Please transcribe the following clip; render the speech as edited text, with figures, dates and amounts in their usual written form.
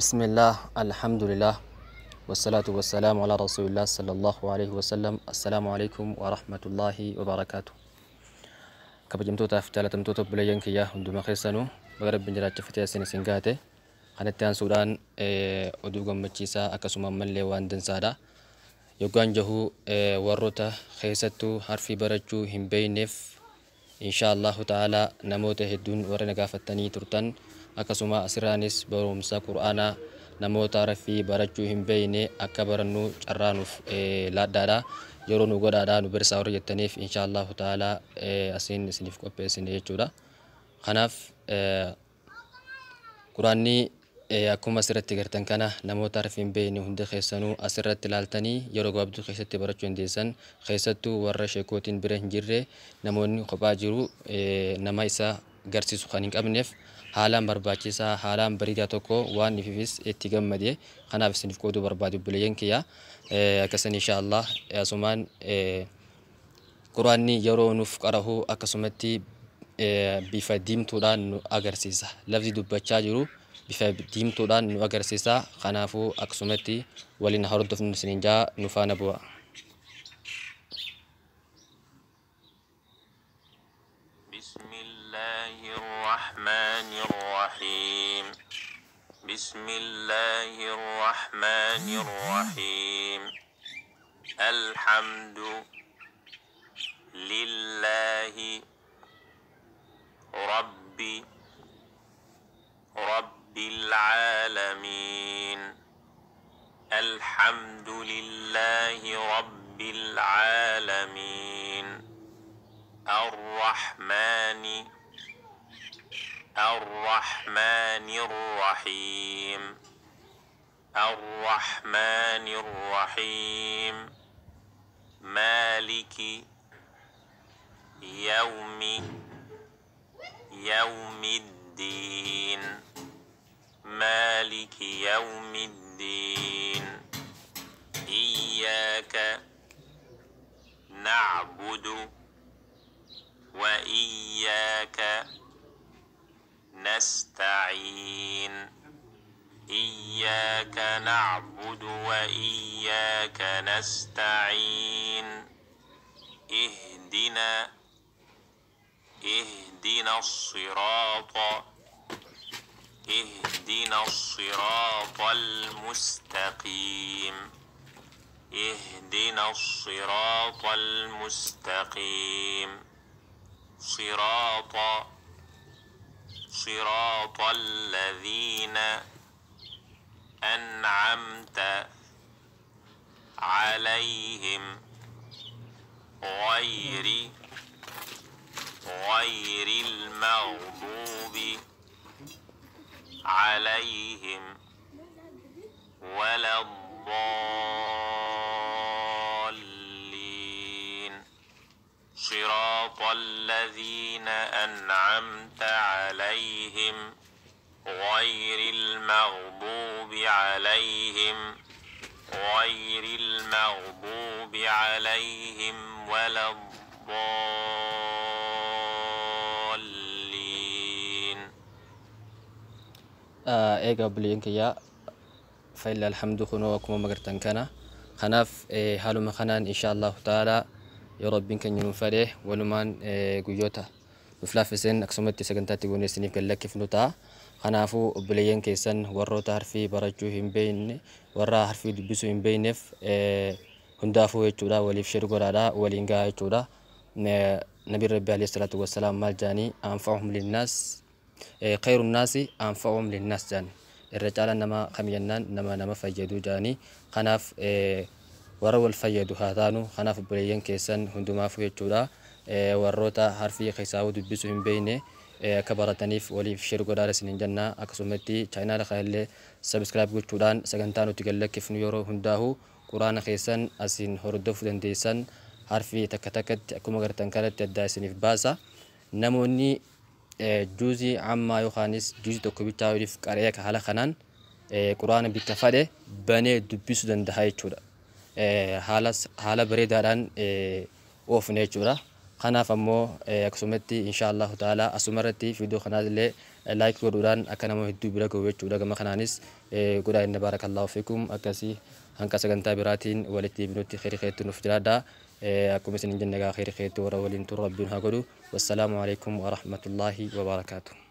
بسم الله الحمد لله والصلاة والسلام على رسول الله صلى الله عليه وسلم. السلام عليكم ورحمة الله وبركاته. كبجمتو تفتالة تمتو بليان كيا هندوما خيسانو بغرب بنجرات فتيا سنسنغاتي خانتان سودان ودوغم مچيسا أكسوما من ليوان دنسادا يوغان جهو وروتا خيستو حرفي برجو هم بينف إن شاء الله تعالى نموت هدون ورنقا فتاني ترتان أكسوما أسرانيس برومسا قرآنا نموت عرفي برجو هم بيني أكبرنو جرانوف لا دادا يرونو غدادا نبرسا وريتنيف إن شاء الله تعالى أسين سنف قبي سنيجودا خناف قرآني akkuma asirratti gartan kana namoota arfiin beeyni hundi keessanuu asirratti ilaaltanii yeroo gabaabduu keessatti barachuu dandeessan keessattuu warra sheekootiin bira hin jirre namoonni kophaa jiru nama isa garsiisu kan hin qabneef haalaan barbaachisaa haalaan bareedaa tokko waan ififis itti gammadee kanaaf isiniif qooduu barbaadu buleeyyan kiyya akkasan inshaallah asumaan quraanni yeroo nuuf qarahu akkasumatti bifa diimtuudhaan nu agarsiisa lafzi dubbachaa jiru bifa diimtuudhaan nu agarsiisa kanaafuu akkasumatti waliin hordofnu sininjaa nu faana bu'a. Bismillahirrahmanirrahim. Bismillahirrahmanirrahim. Alhamdu lillahi rabbil alamin. Alhamdulillahi rabbil alamin. Ar-Rahmanir-Rahim. Ar-Rahmanir-Rahim. Maliki yawmiddin. Maliki yawmiddin. Iyyaka na'budu wa iyyaka nasta'in. إياك نعبد وإياك نستعين. اهدنا الصراط المستقيم. اهدنا الصراط المستقيم. صراط الذين أنعمت عليهم غير المغضوب عليهم ولا الضالين. صراط الذين أنعمت عليهم غير المغضوب عليهم ولا الضالين. eega buleeyyan kiyya failla alhamdu kunoo akkuma magartan kana kanaaf haaluma kanaan inshaallahu ta'ala yoo rabbiin keenya nuuf fedhe walumaan guyyoota nuuf laaffiseen akkasumatti sagantaatti gooneessiniif gallakkifnu ta'a. kanaafuu obboleeyyan keessan warroota harfii barachuu hin beekne warra harfii dubbisuu hin beekneef hundaafuu jechuudha waliif shir godhaadha waliin gahaa jechuudha. nabi rabbi alayhi salatu wassalaam maal jaanii anfa'uhum linnaas khayru nnaasi anfa'uhum linnaas jaanii irra caalaan nama kamiyyannaan nama fayyadu jaanii kanaaf warra wal fayyadu haa taanu kanaaf obboleeyyan keessan hundumaafuu jechuudha warroota harfii keessaa dubbisuu hin beekne akka barataniif waliif shir godhaadha isinin jenna akkasumatti chaayinaala kanallee sabskiraayib gochuudhaan sagantaa nuti gallakkifnu yeroo hundaahu quraana keessan asin hordofuu dandeessan harfii takka takkatti akkuma gartan kanatti addaa isiniif baasa. namoonni juuzii ammaa yookaanis juuzii tokko bichaa waliif qaree haala kanaan quraana bikka fadhe banee dubbisuu danda'a jechuudha. haala bareedaadhaan oofne jechuudha. خناف أمو أكسومتي إن شاء الله تعالى أسمرتي فيديو خناد اللي لايك ودوران أكنا مهدو بركو ويتشو لغا مخنانيس قدا إن بارك الله فيكم أكاسي هنكا سغنتا براتين والتي بنوتي خير خيرتو نفجرادا أكو مسن جنة خير خيرتو ورولين تربين هاقولو والسلام عليكم ورحمة الله وبركاته.